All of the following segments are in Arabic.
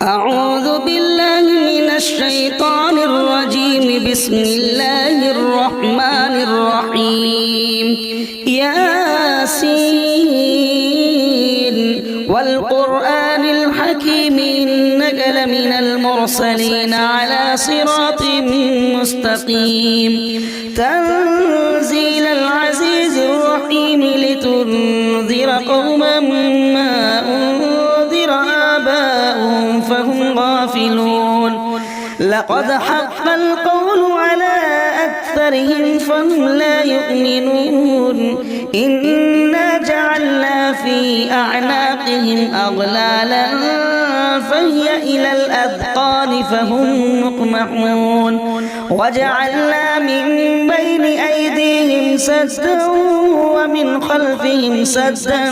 أعوذ بالله من الشيطان الرجيم. بسم الله الرحمن الرحيم. ياسين والقرآن الحكيم إنك لمن المرسلين على صراط مستقيم. تنزيل العزيز الرحيم لتنذر قوما ما أنذر آباؤهم فهم غافلون. لقد حق القول على أكثرهم فهم لا يؤمنون. إنا جعلنا في أعناقهم أغلالا فهي إلى الأذقان فهم مقمحون. وجعلنا من بين أيديهم سدا ومن خلفهم سدا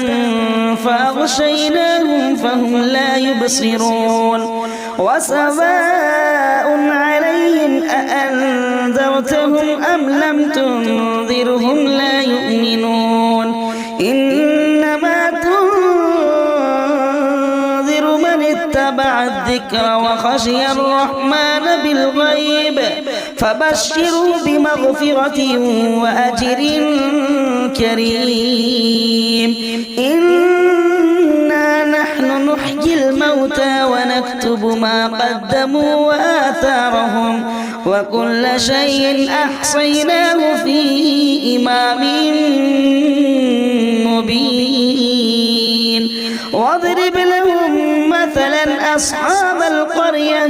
فأغشيناهم فهم لا يبصرون. وسواء عليهم أأنذرتهم أم لم تنذرهم لا يؤمنون. إنما تنذر من اتبع الذكر وخشي الرحمن بالغيب فبشروا بمغفرة وأجر كريم. إنا نحن نحيي الموتى ونكتب ما قدموا وآثارهم وكل شيء أحصيناه في إمام مبين. واضرب لهم مثلا أصحاب القرية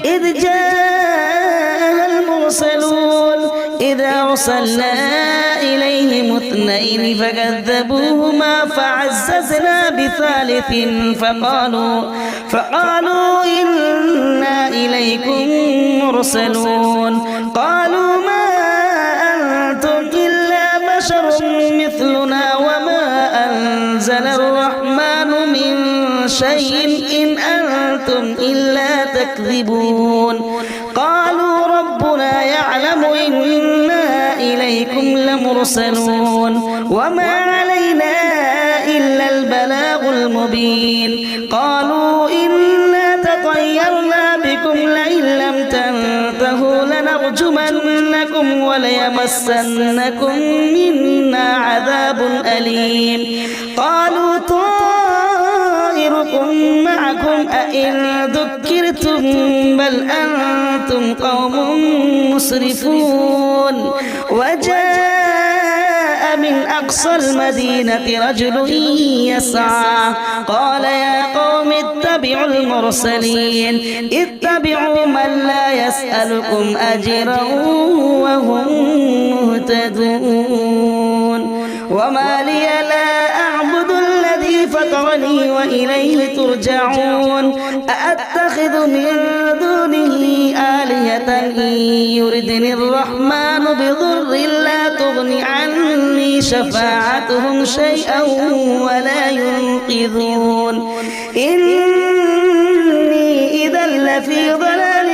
إذ جاءها المرسلون إذ أرسلنا إليهم اثنين فكذبوهما فعززنا بثالث فقالوا إنا إليكم مرسلون. قالوا ما أنتم إلا بشر مثلنا وما أنزل الرحمن من شيء إن أنتم إلا تكذبون. قالوا ربنا يعلم إنا إليكم لمرسلون وما علينا إلا البلاغ المبين. قالوا إنا تطيرنا بكم لئن لم تنتهوا لنرجمنكم وليمسنكم منا عذاب أليم. قالوا طائركم معكم أئن ذكرتم بل أنتم قوم مسرفون. وجاء من أقصى المدينة رجل يسعى قال يا قوم اتبعوا المرسلين اتبعوا من لا يسألكم أجرا وهم مهتدون. وما لي لا أعبد الذي فطرني وإليه ترجعون. أأتخذ من دونه آلهة إن يردني الرحمن بضر لا تغن عني شفاعتهم شيئا ولا ينقذون. إني إذا لفي ضلال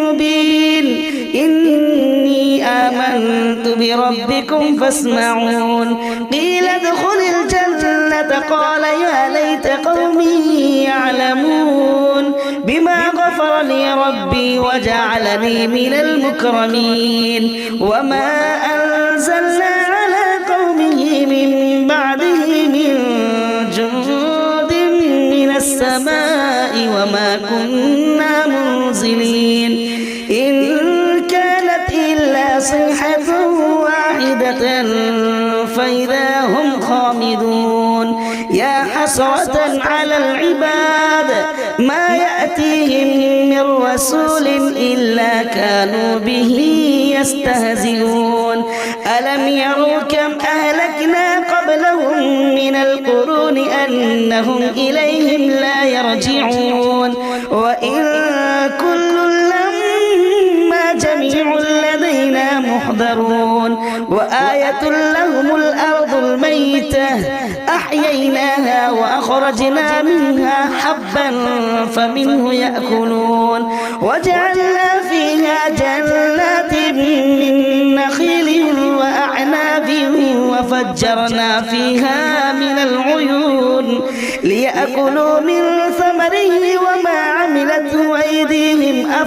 مبين. إني آمنت بربكم فاسمعون. قيل ادخل الجنة قال يا ليت قومي يعلمون بما غفر لي ربي وجعلني من المكرمين. وما أنزلنا على قومه من بعده من جند من السماء وما كنا منزلين. إن كانت إلا صيحة واحدة فإذا هم خامدون. يا حسرة على العباد ما يأتيهم من رسول إلا كانوا به يستهزئون. ألم يروا كم أهلكنا قبلهم من القرون أنهم إليهم لا يرجعون. وإن كل لما جميع لدينا محضرون. وآية لهم الأرض الميتة أحييناها وأخرجنا منها حبا فمنه يأكلون. وجعلنا فيها جنات من نخيل وأعناب وفجرنا فيها من العيون ليأكلوا من ثمره وما عمل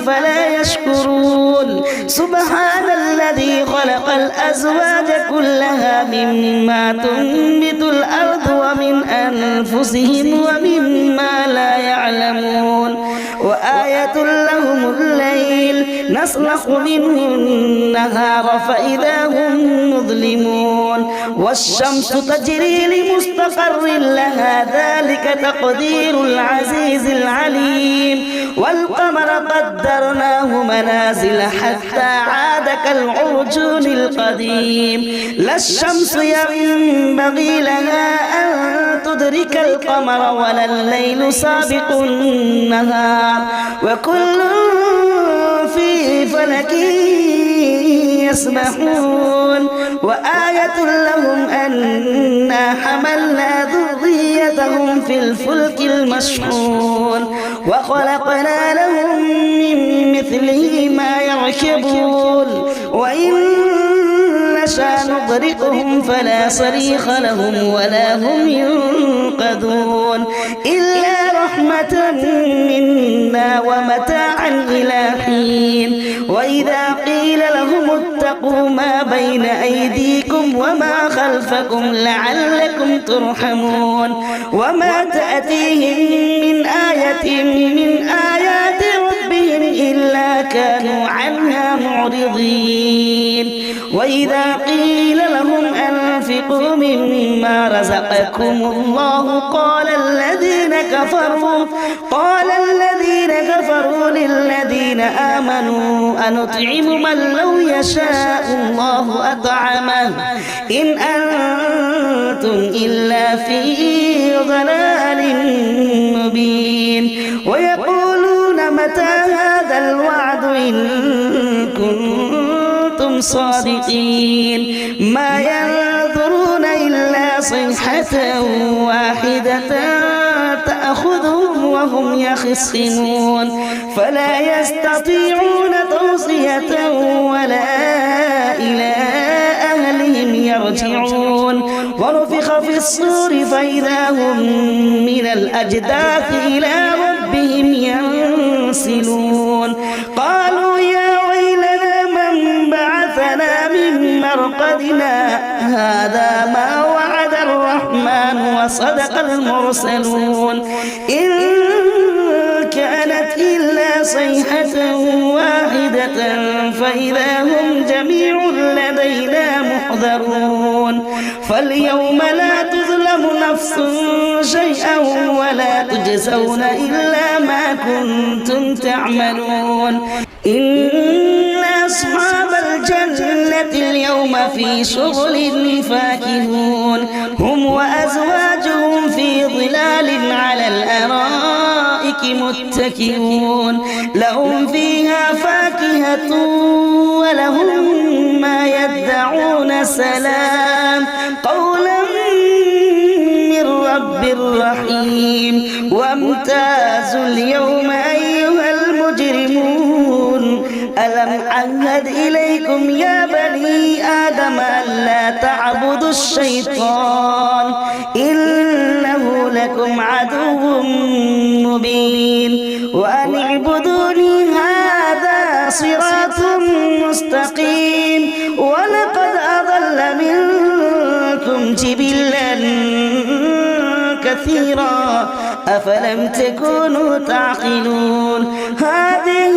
أفلا يشكرون سبحان الذي خلق الأزواج كلها مما تنبت الأرض ومن أنفسهم ومما لا يعلمون وآية لهم الليل نسلخ منه النهار فإذا هم مظلمون والشمس تجري لمستقر لها ذلك تقدير العزيز العليم والقمر قدرناه منازل حتى عاد كالعرجون القديم لا الشمس ينبغي لها أن تدرك القمر ولا الليل سابق النهار وكل في فلك يسبحون وآية لهم أنا حملنا ذريتهم في الفلك المشحون وخلقنا لهم من مثله ما يركبون وإن نشاء نغرقهم فلا صريخ لهم ولا هم ينقذون إلا رحمة منا ومتاعا إلى حين وإذا قيل لهم اتقوا ما بين أيديكم وما خلفكم لعلكم ترحمون وما تأتيهم من آية من آيات ربهم إلا كانوا عنها معرضين وإذا قيل لهم أنفقوا مما رزقكم الله قال الذين كفروا للذين آمنوا أنطعم من لو يشاء الله أطعمه إن أنتم إلا في ضلال مبين ويقولون متى هذا الوعد إن كنتم صادقين ما ينظرون إلا صيحة واحدة تأخذهم وهم يخصمون فلا يستطيعون توصية ولا إلى أهلهم يرجعون ونفخ في الصور فإذا هم من الأجداث إلى ربهم ينسلون قالوا يا ويلنا من بعثنا من مرقدنا هذا ما وعد الرحمن وصدق المرسلون إن كانت إلا صيحة واحدة فإذا هم جميع لدينا محضرون فاليوم لا تظلم نفس شيئا ولا تجزون إلا ما كنتم تعملون إن أصحاب الجنة اليوم في شغل فاكهون هم وأزواجهم في ظلال على الأرائك متكئون لهم فيها فاكهة ولهم ما يدعون سلام قولا من رب رحيم وامتازوا اليوم أيها المجرمون ألم أعهد إليكم يا بني آدم ألا تعبدوا الشيطان إنه لكم عدو مبين وأن اعبدوني هذا صراط مستقيم ولقد أضل منكم جبلا كثيرا أفلم تكونوا تعقلون هذه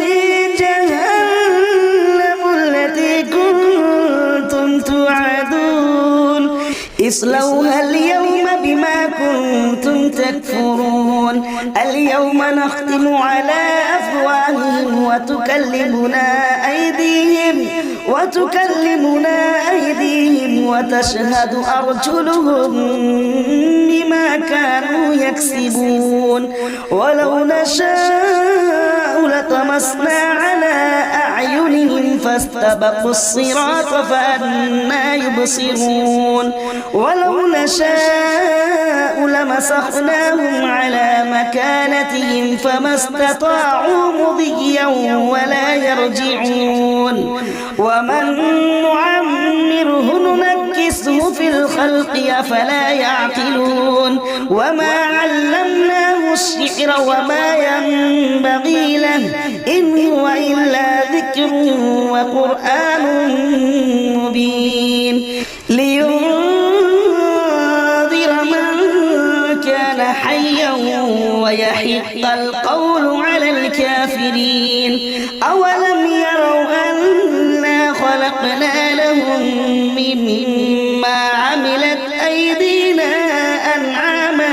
جهنم التي كنتم توعدون اصلوها اليوم بما كنتم تكفرون اليوم نختم على أفواههم وتكلمنا أيديهم وتشهد أرجلهم بما كانوا يكسبون ولو نشاء لطمسنا على أعينهم فاستبقوا الصراط فأنى يبصرون ولو نشاء لمسخناهم على مكانتهم فما استطاعوا مضيا ولا يرجعون ومن نعمره ننكسه في الخلق أفلا يعقلون وما علمناه الشعر وما ينبغي له إن هو إلا ذكر وقرآن مبين لينذر من كان حيا ويحق القول على الكافرين أولم يروا أنا خلقنا لهم مما عملت أيدينا أنعاما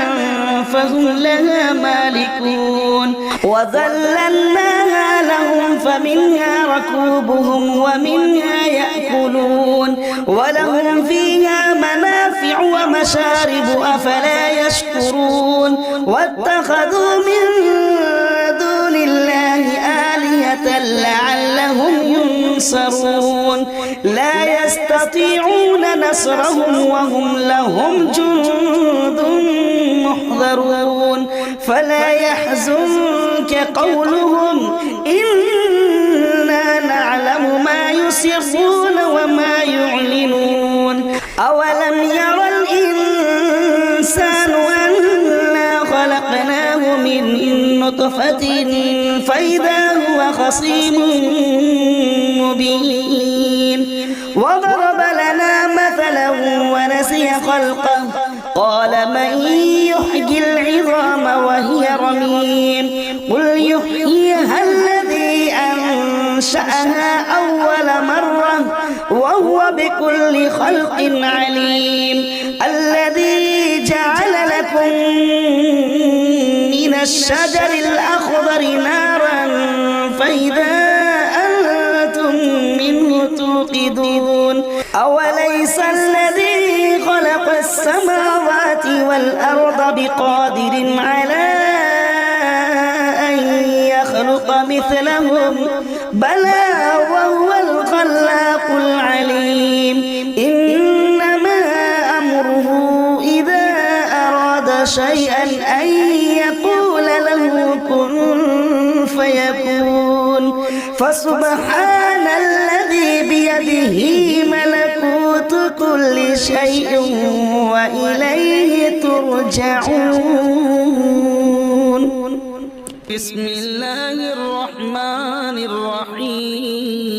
فهم لها مالكون وذللناها لهم فمنها ركوبهم ومنها يأكلون ولهم فيها منافع ومشارب أفلا يشكرون واتخذوا من دون الله آلهة لعلهم ينصرون لا يستطيعون نصرهم وهم لهم جند محضرون فلا يحزنك قولهم إنا نعلم ما يسرون وما يعلنون أولم يرى الإنسان أنا خلقناه من نطفة فإذا هو خصيم مبين وضرب لنا مثلا ونسي خلقه قال من يحيي العظام وهي رميم قل يحييها الذي أنشأها أول مرة وهو بكل خلق عليم الذي جعل لكم من الشجر الأخضر نارا فإذا أنتم منه توقدون أوليس الذي خلق السماوات والأرض بقادر على أن يخلق مثلهم بلى وهو الخلاق العليم إنما أمره إذا أراد شيئا أن يقول له كن فيكون فسبحان الذي بيده ملكوت كل شيء وإليه ترجعون. بسم الله الرحمن الرحيم.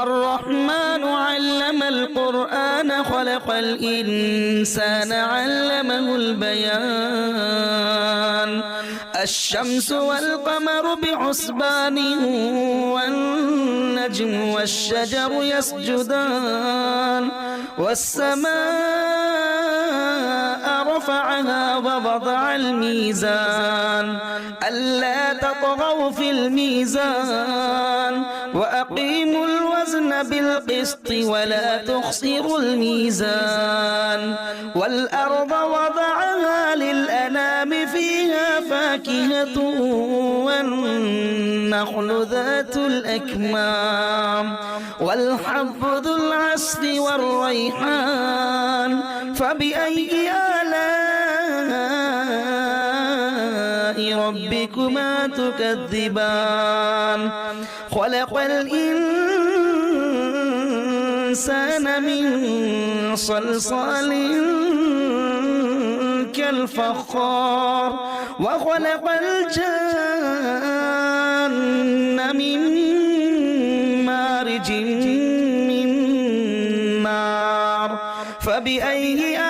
الرحمن علم القرآن خلق الإنسان علمه البيان الشمس والقمر بحسبان والنجم والشجر يسجدان والسماء رفعها ووضع الميزان ألا تطغوا في الميزان وأقيموا الوزن بالقسط ولا تخسروا الميزان والأرض وضعها للأنام فيها فاكهة والنخل ذات الأكمام والحب ذو العصف والريحان فبأي آلاء ربكما تكذبان خلق الإنسان من صلصال كالفخار وخلق الجن من مارج من نار فبأي آلاء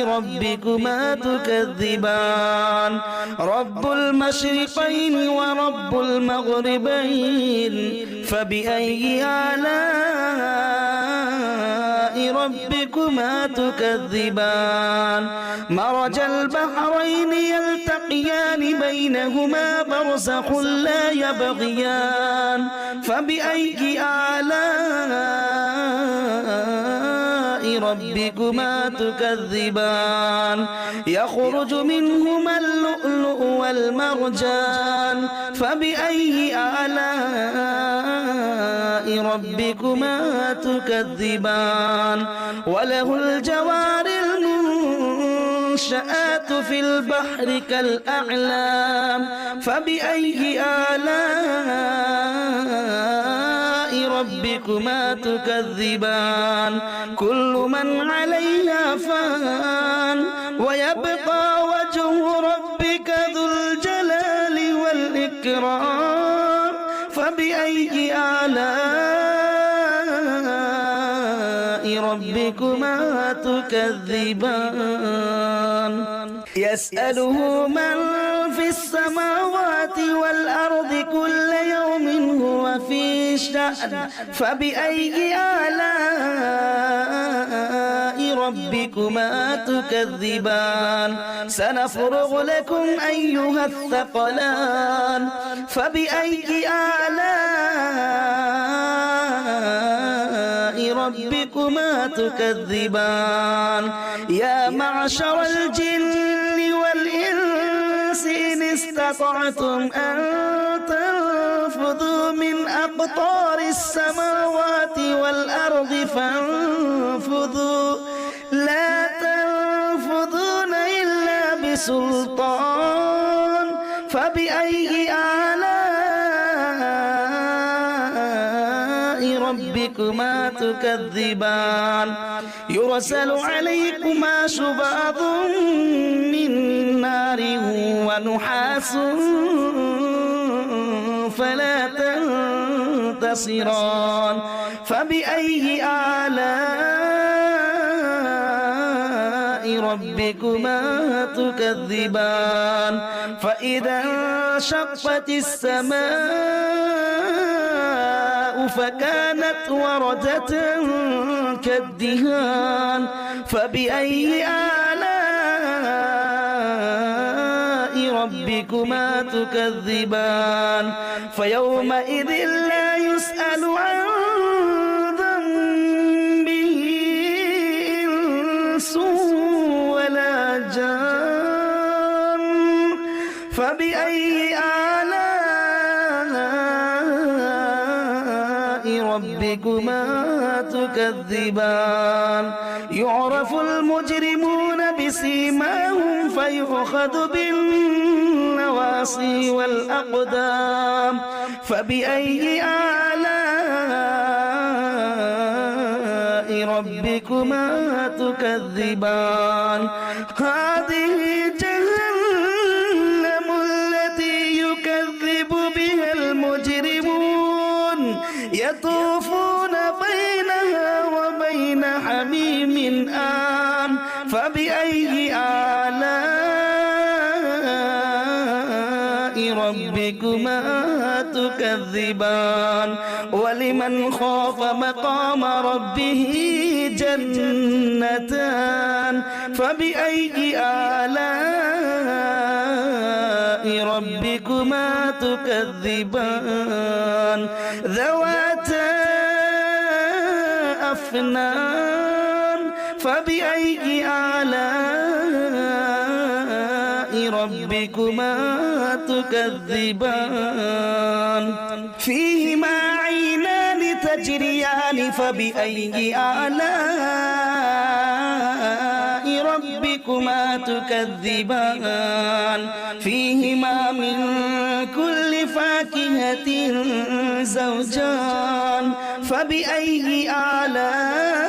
ربكما تكذبان رب المشرقين ورب المغربين فبأي آلاء ربكما تكذبان مرج البحرين يلتقيان بينهما برزخ لا يبغيان فبأي آلاء ربكما تكذبان يخرج منهما اللؤلؤ والمرجان فبأي آلاء ربكما تكذبان وله الجوار المنشآت في البحر كالأعلام فبأي آلاء ربكما تكذبان كل من عليها فان ويبقى وجه ربك ذو الجلال والإكرام فبأي آلاء ربكما تكذبان يسأله من في السماوات والأرض كل يوم هو في شأن فبأي آلاء ربكما تكذبان سنفرغ لكم أيها الثقلان فبأي آلاء ربكما تكذبان يا معشر الجن والإنس إن استطعتم أن تنفذوا من أقطار السماوات والأرض فانفذوا لا تنفذون إلا بسلطان فبأي آلاء ربكما تكذبان يرسل عليكما شواظ من نار ونحاس فلا تنتصران فبأي آلاء ربكما تكذبان فإذا انشقت السماء فكانت وردة كالدهان فبأي آلاء ربكما تكذبان فيومئذ لا يسأل عن ذنبه إنس ولا جان فبأي آلاء ربكما تكذبان يعرف المجرمون بسيماهم فيؤخذ بالنواصي والأقدام فبأي آلاء ربكما تكذبان هذه جهنم التي يكذب بها المجرمون يطوفون بينها وبين حميم آن فبأي آلاء ربكما تكذبان ولمن خاف مقام ربه جنتان فبأي آلاء ربكما تكذبان ذواتا أفنان فبأي آلاء ربكما تكذبان فيهما عينان تجريان فبأي آلاء ربكما تكذبان فيهما من كل فاكهة زوجان فبأي آلاء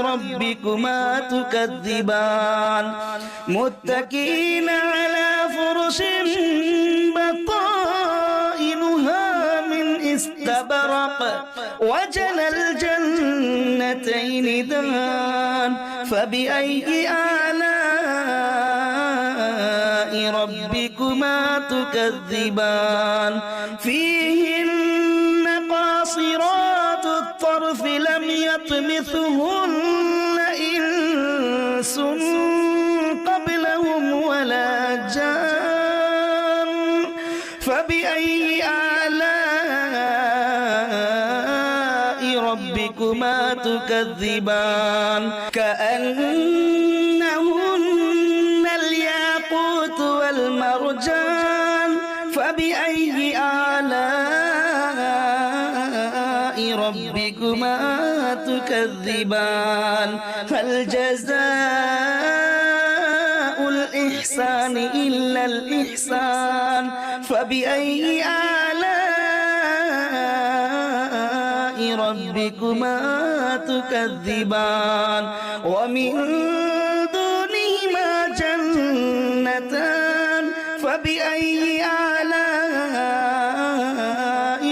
ربكما تكذبان متكئين على فرش بطائنها من استبرق وجنى الجنتين دان فبأي آلاء ربكما تكذبان فيهن قاصرات الطرف لم يطمثهن إنس قبلهم ولا جان فبأي آلاء ربكما تكذبان كأنهن الياقوت والمرجان فبأي آلاء ربكما تكذبان هل جزاء الإحسان إلا الإحسان فبأي آلاء ربكما تكذبان ومن فبأي آلاء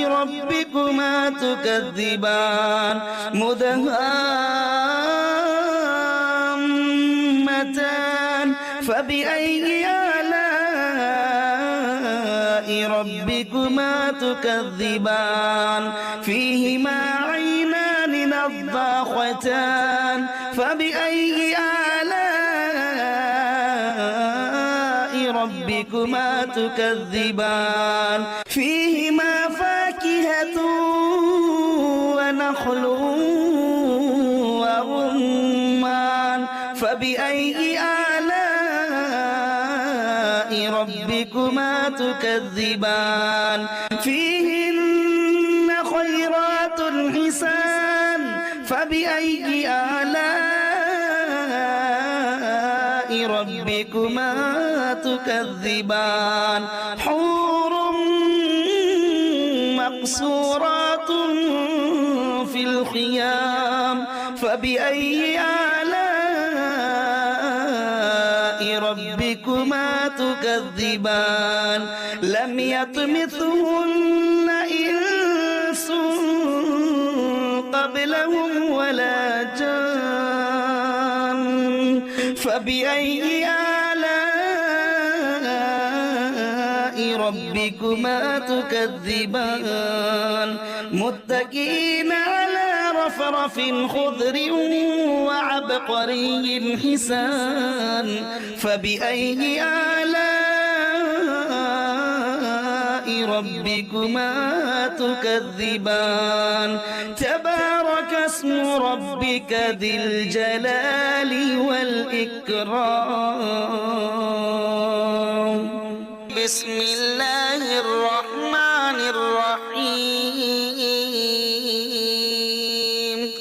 ربكما تكذبان مدهامتان فبأي آلاء ربكما تكذبان فيهما عينان نضاختان فبأي آلاء ربكما تكذبان فيهما فاكهة ونخل ورمان فبأي آلاء ربكما تكذبان فيهن خيرات حسان فبأي آلاء ربكما تكذبان حور مقصورات في الخيام فبأي آلاء ربكما تكذبان لم يطمثهن إنس قبلهم ولا جان فبأي آلاء ربكما تكذبان متكئين على رفرف خضر وعبقري حسان فبأي آلاء ربكما تكذبان تبارك اسم ربك ذي الجلال والإكرام بسم الله الرحمن الرحيم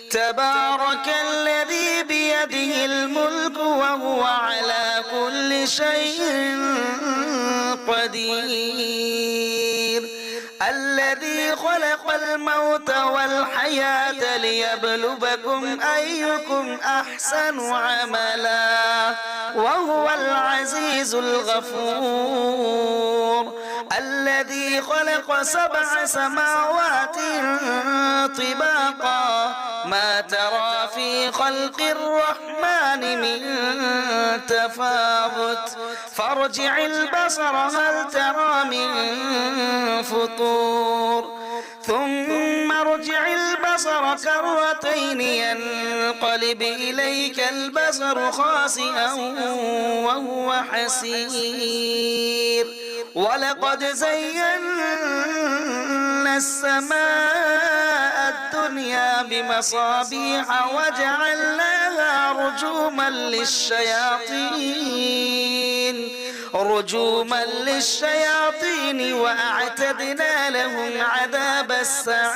تبارك الذي بيده الملك وهو على كل شيء قدير الذي خلق الموت والحياة ليبلوكم أيكم أحسن عملا وهو العزيز الغفور الذي خلق 7 سماوات طباقا ما ترى في خلق الرحمن من تفاوت فارجع البصر هل ترى من فطور ثم ارجع البصر كرتين ينقلب إليك البصر خاسئا وهو حسير ولقد زينا السماء الدنيا بمصابيح وجعلناها رجوما للشياطين وأعتدنا لهم عذاب السعير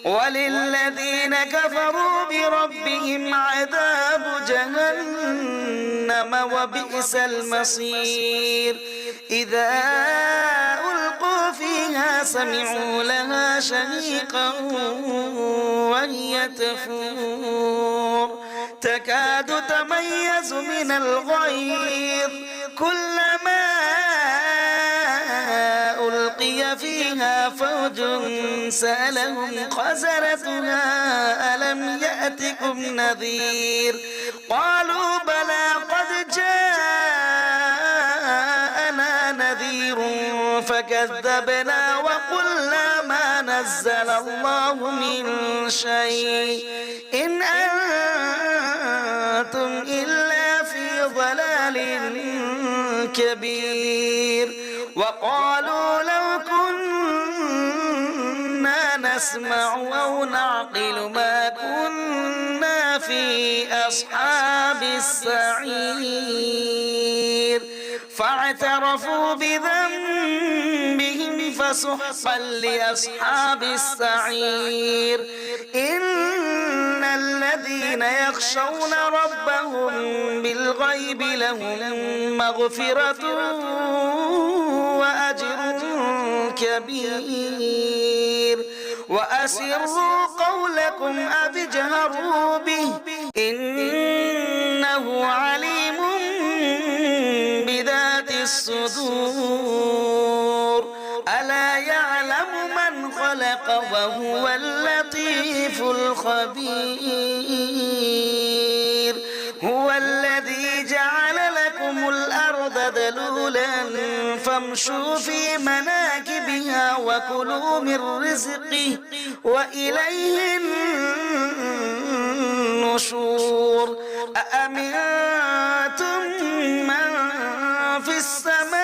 وللذين كفروا بربهم عذاب جهنم وبئس المصير إذا ألقوا فيها سمعوا لها شهيقا وهي تفور تكاد تميز من الغيظ كلما ألقي فيها فوج سألهم خزنتها ألم يأتكم نذير قالوا بلى قد جاءنا نذير فكذبنا وقلنا ما نزل الله من شيء إن أنتم إلا في ضلال كبير وقالوا لو كنا نسمع أو نعقل ما كنا في أصحاب السعير فاعترفوا بذنبهم فسحقا لأصحاب السعير إن الذين يخشون ربهم بالغيب لهم مغفرة وأجر كبير وأسروا قولكم أو اجهروا به إنه عليم الصدور ألا يعلم من خلق وهو اللطيف الخبير هو الذي جعل لكم الأرض ذلولا فامشوا في مناكبها وكلوا من رزقه وإليه النشور أأمنتم من في السماء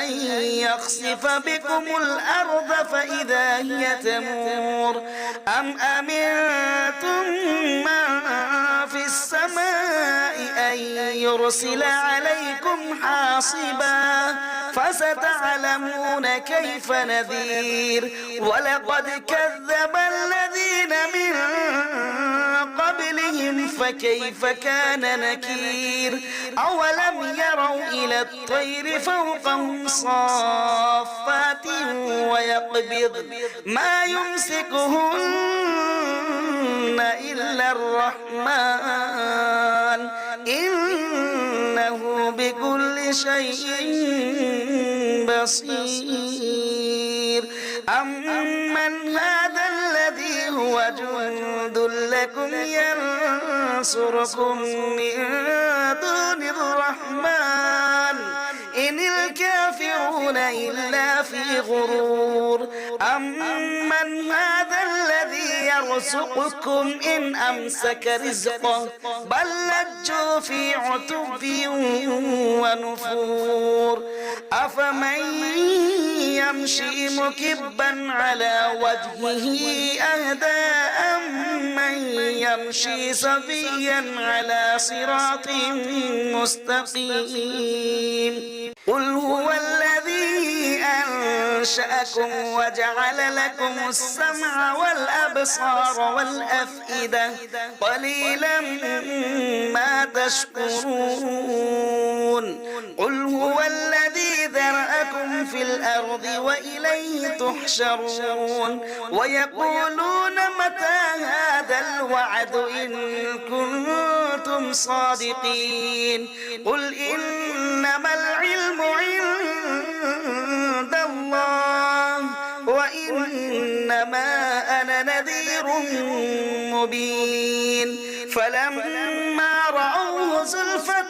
أن يخسف بكم الأرض فإذا هي تمور أم أمنتم من في السماء أن يرسل عليكم حاصبا فستعلمون كيف نذير ولقد كذب الذين من قبلهم فكيف كان نكير أولم يروا إلى الطير فوقهم صافات ويقبض ما يمسكهن إلا الرحمن إنه بكل شيء بصير أمن هذا الذي هو جند لكم ينصركم من دون الرحمن إن الكافرون إلا في غرور أمن هذا الذي يرزقكم إن أمسك رزقه بل لجوا في عتب ونفور أفمن يمشي مكبا على وجهه أهدى أمن يمشي سويا على صراط مستقيم قل هو الذي أنشأكم وجعل لكم السمع والأبصار والأفئدة قليلا ما تشكرون قل هو الذي ذرأكم في الأرض وإليه تحشرون ويقولون متى هذا الوعد إن كنتم صادقين قل إنما العلم عند الله وإنما أنا نذير مبين فلما رأوه زلفة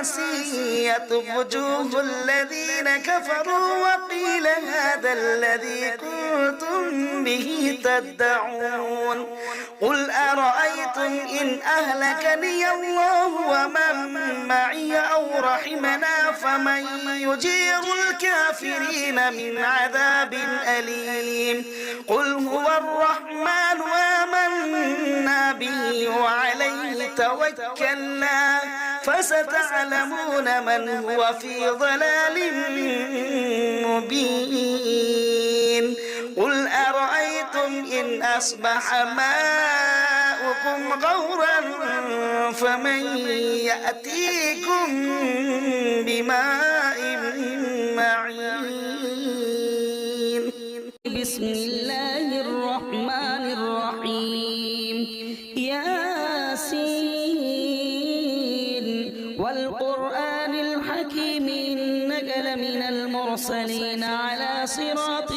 سيئت وجوه الذين كفروا وقيل هذا الذي كنتم به تدعون قل أرأيتم إن أهلكني الله ومن معي أو رحمنا فمن يجير الكافرين من عذاب أليم قل هو الرحمن آمنا به وعليه توكلنا فستعلمون من هو في ضلال مبين قل أرأيتم إن أصبح ماؤكم غورا فمن يأتيكم بماء معين بسم الله الرحمن الرحيم ياسين والقرآن الحكيم إنك لمن المرسلين على صراط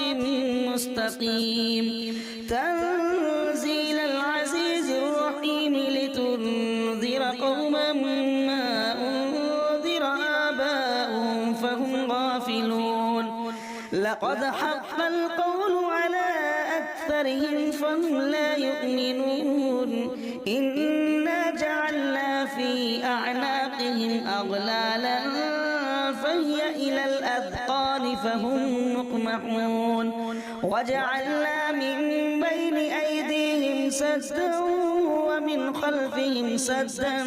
مستقيم تنزيل العزيز الرحيم لتنذر قوما ما أنذر آباؤهم فهم غافلون لقد حق القول على أكثرهم فهم لا يؤمنون إنا جعلنا في أعناقهم أغلالا فهي إلى الأذقان فهم مقمحون وجعلنا من بين أيديهم سدا ومن خلفهم سدا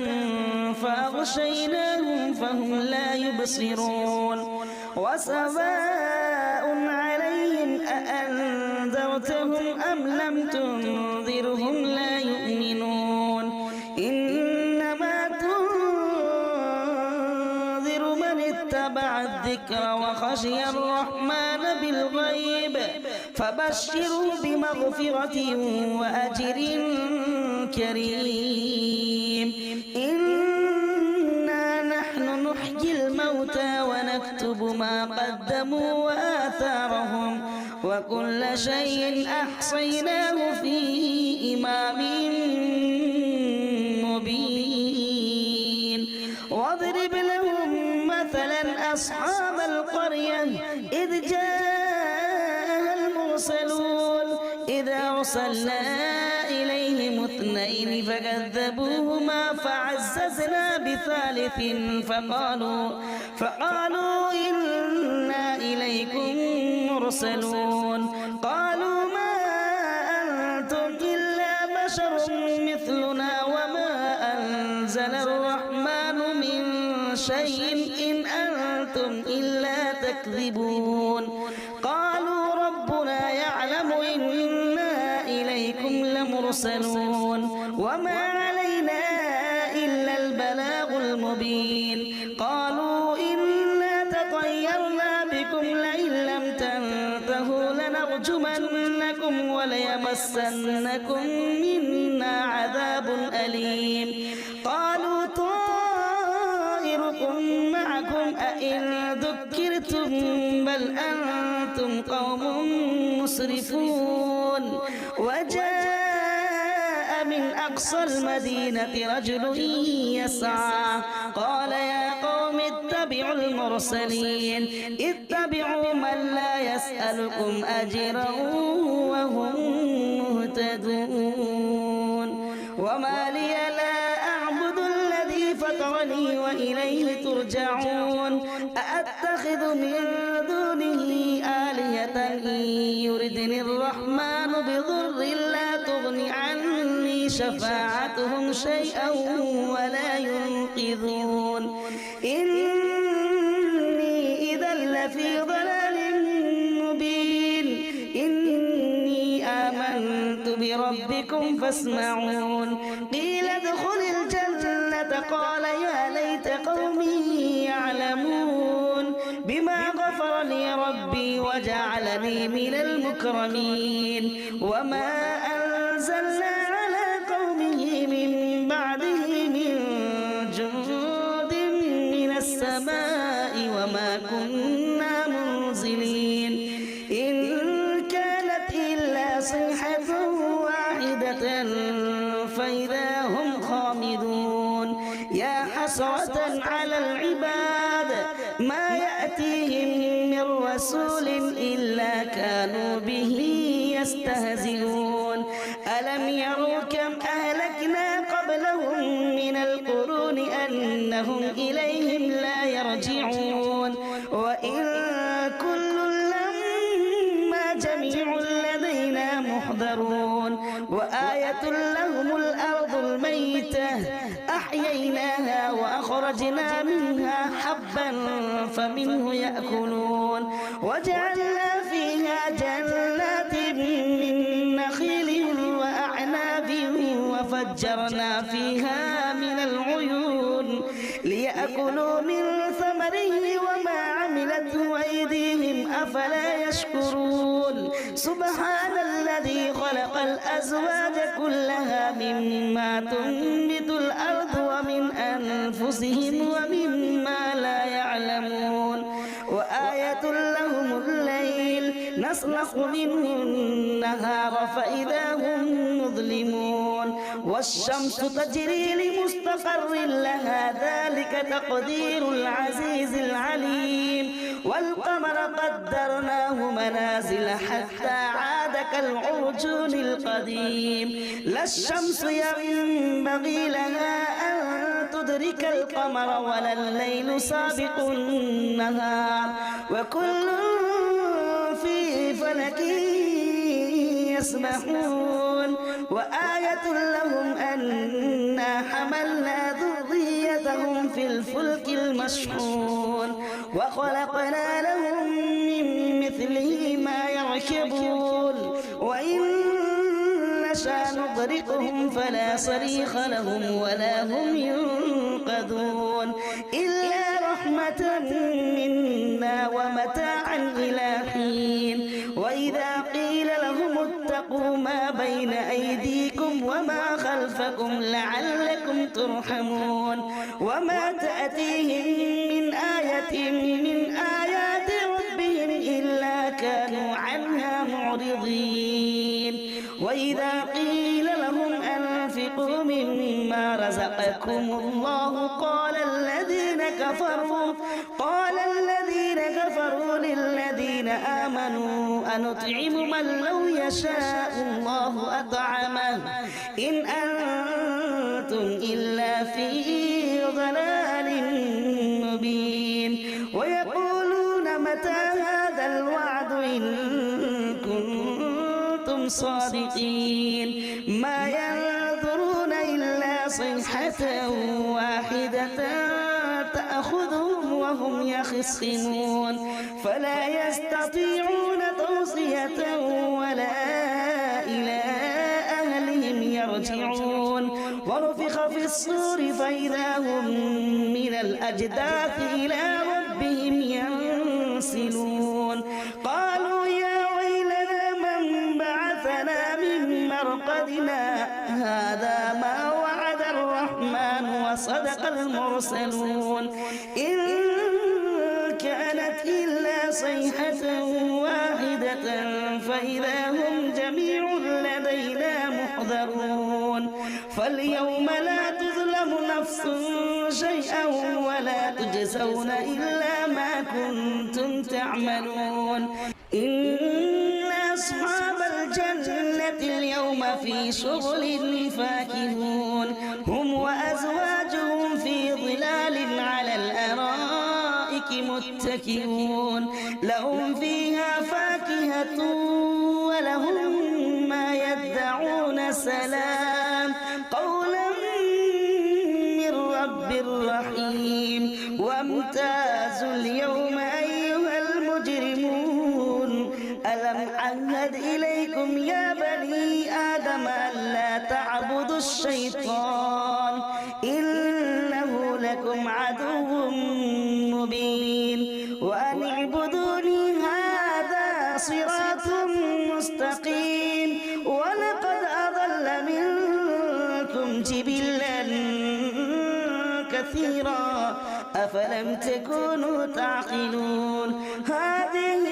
فأغشيناهم فهم لا يبصرون وسواء عليهم أأنذرتهم أم لم تنذرهم لا يؤمنون إنما تنذر من اتبع الذكر وخشي الرحمن بالغيب فبشروا بمغفرة وأجر كريم إنا نحن نحيي قدموا وآثارهم وكل شيء أحصيناه في إمام مبين واضرب لهم مثلا أصحاب القرية إذ جاءها المرسلون إذا أرسلنا إليهم اثنين فكذبوهما فعززنا بثالث فقالوا إنا إليكم مرسلون قالوا ما أنتم إلا بشر مثلنا وما أنزل الرحمن من شيء إن أنتم إلا تكذبون قالوا ربنا يعلم إنا إليكم لمرسلون وما علينا إلا البلاغ المبين قالوا إنا تطيرنا بكم لئن لم تنتهوا لنرجمنكم وليمسنكم منا عذاب أليم قالوا طائركم معكم أئن ذكرتم بل أنتم قوم مسرفون وجاء من أقصى المدينة رجل يسعى قال يا قوم اتبعوا المرسلين اتبعوا من لا يسألكم أجرا وهم مهتدون وما لي لا أعبد الذي فطرني وإليه ترجعون أأتخذ من دونه آلهة إن يردني الرحمن بضر لا تغن عني شفاعتهم شيئا ولا ينقذون إني إذا لفي ضلال مبين إني آمنت بربكم فاسمعون قيل ادخل الجنة قال يا ليت قومي يعلمون بما غفر لي ربي وجعلني من المكرمين وما أنزلنا على قومه من بعده من جند من السماء وما كنا منزلين إن كانت إلا صيحة واحدة فإذا هم خامدون يا حسرة على العباد ما يأتيهم من رسول إلا كانوا به يستهزئون ألم يروا كم أهلكنا قبلهم من القرون أنهم إليهم لا يرجعون وإن كل لما جميع لدينا محضرون وآية لهم الأرض الميتة أحييناها وأخرجنا منها حبا فمنه يأكلون وجعلنا فيها جنات من نخيل وأعناب وفجرنا فيها من العيون ليأكلوا من ثمره وما عملته أيديهم أفلا يشكرون سبحان الذي خلق الأزواج كلها مما تنبت الأرض ومن أنفسهم ومما لا يعلمون وآية لهم الليل نسلخ منه النهار فإذا هم مظلمون والشمس تجري لمستقر لها ذلك تقدير العزيز العليم والقمر قدرناه منازل حتى عاد كالعرجون القديم لا الشمس ينبغي لها أن تدرك القمر ولا الليل سابق النهار وكل في فلك يسبحون وآية لهم أنا حملنا ذريتهم في الفلك المشحون وخلقنا لهم من مثله ما يركبون وإن نشأ نغرقهم فلا صريخ لهم ولا هم ينقذون إلا رحمة منا ومتاعا إلى حين وإذا قيل لهم اتقوا ما بين أيديكم وما خلفكم لعلكم ترحمون وما تأتيهم من آية من آيات ربهم وإذا قيل لهم أنفقوا مما رزقكم الله قال الذين كفروا للذين آمنوا أنطعم من لو يشاء الله أطعمه إن أنتم إلا في ضلال مبين ويقولون متى هذا الوعد إن كنتم صادقين ما ينظرون إلا صيحة واحدة تأخذهم وهم يخصمون فلا يستطيعون توصية ولا إلى أهلهم يرجعون ونفخ في الصور فإذا هم من الأجداث إلى ربهم ينسلون قالوا يا ويلنا من بعثنا من مرقدنا هذا ما وعد الرحمن وصدق المرسلون إن كانت إلا صيحة واحدة فإذا هم جميع لدينا محضرون فاليوم لا تظلم نفس شيئا ولا تجزون إلا ما كنتم تعملون إن أصحاب الجنة اليوم في شغل فاكهون هم وأزواجهم في ظلال على الأرائك متكئون لهم فيها فاكهة ولهم ما يدعون سلام قولا من رب رحيم وامتازوا اليوم أيها المجرمون ألم أعهد إليكم يا بني آدم ألا تعبدوا الشيطان إنه لكم عدو مبين وأن اعبدوني هذا صراط مستقيم ولقد أضل منكم جبلا كثيرا أفلم تكونوا تعقلون هذه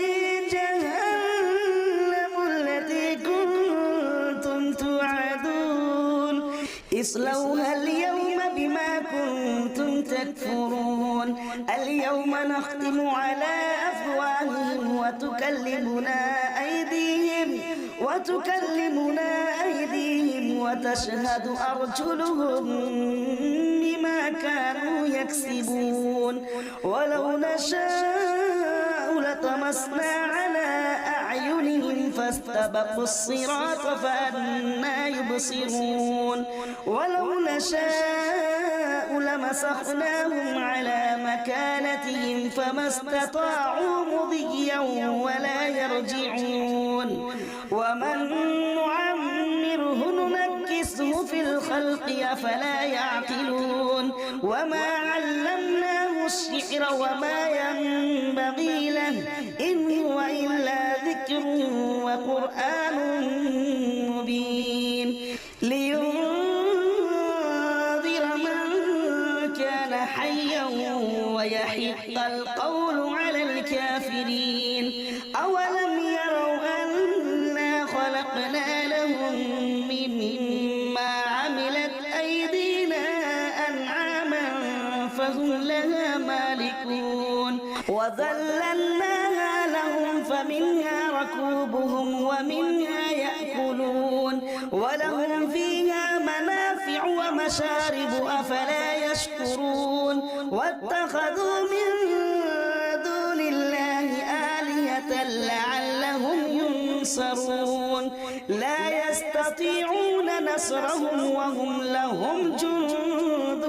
جهنم التي كنتم توعدون اصلوها اليوم بما كنتم تكفرون اليوم نختم على أفواههم وتكلمنا أيديهم وتشهد أرجلهم بما كانوا يكسبون ولو نشاء لطمسنا على أعينهم فاستبقوا الصراط فأنى يبصرون ولو نشاء لمسخناهم على مكانتهم فما استطاعوا مضيا ولا يرجعون ومن نعمره ننكسه في الخلق أفلا يعقلون وما علمناه الشعر وما ينبغي له إن هو إلا ذكر وقرآن مبين لينذر من كان حيا ويحق القول على الكافرين أولم يروا أنا خلقنا لهم مما عملت أيدينا أنعاما فهم لها مالكون وذللناها لهم فمنها ركوبهم ومنها يأكلون ولهم فيها منافع ومشارب أفلا يشكرون واتخذوا من دون الله آلهة لعلهم ينصرون لا يستطيعون نصرهم وهم لهم جند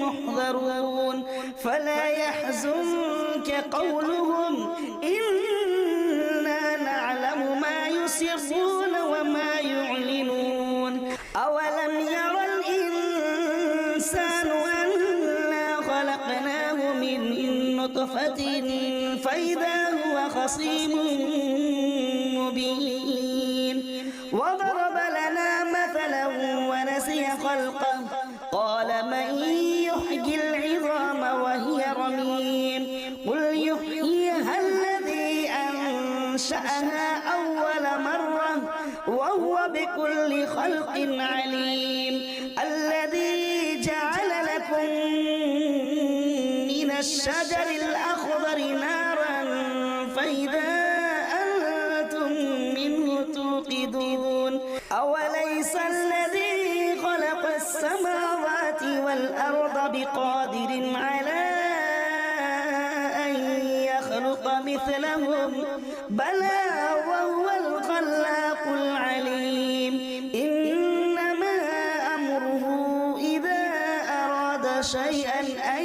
محضرون فلا يحزنك قولهم إنا نعلم ما يسرون وما يعلنون أولم ير الإنسان أنا خلقناه من نطفة فإذا هو خصيم مبين وضرب لنا مثلا ونسي خلقه قال من يحيي العظام وهي رميم قل يحييها الذي أنشأها أول مرة وهو بكل خلق عليم الذي جعل لكم من الشجر الأخضر نارا فإذا أنتم منه توقدون أوليس الذي خلق السماوات والأرض بقادر على أن يخلق مثلهم بلى وهو الخلاق العليم إنما أمره إذا أراد شيئا أن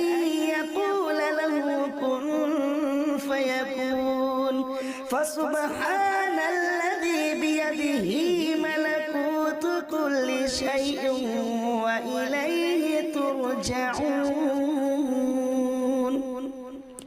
يقول له كن فيكون فسبحان الذي بيده ملكوت كل شيء وإليه ترجعون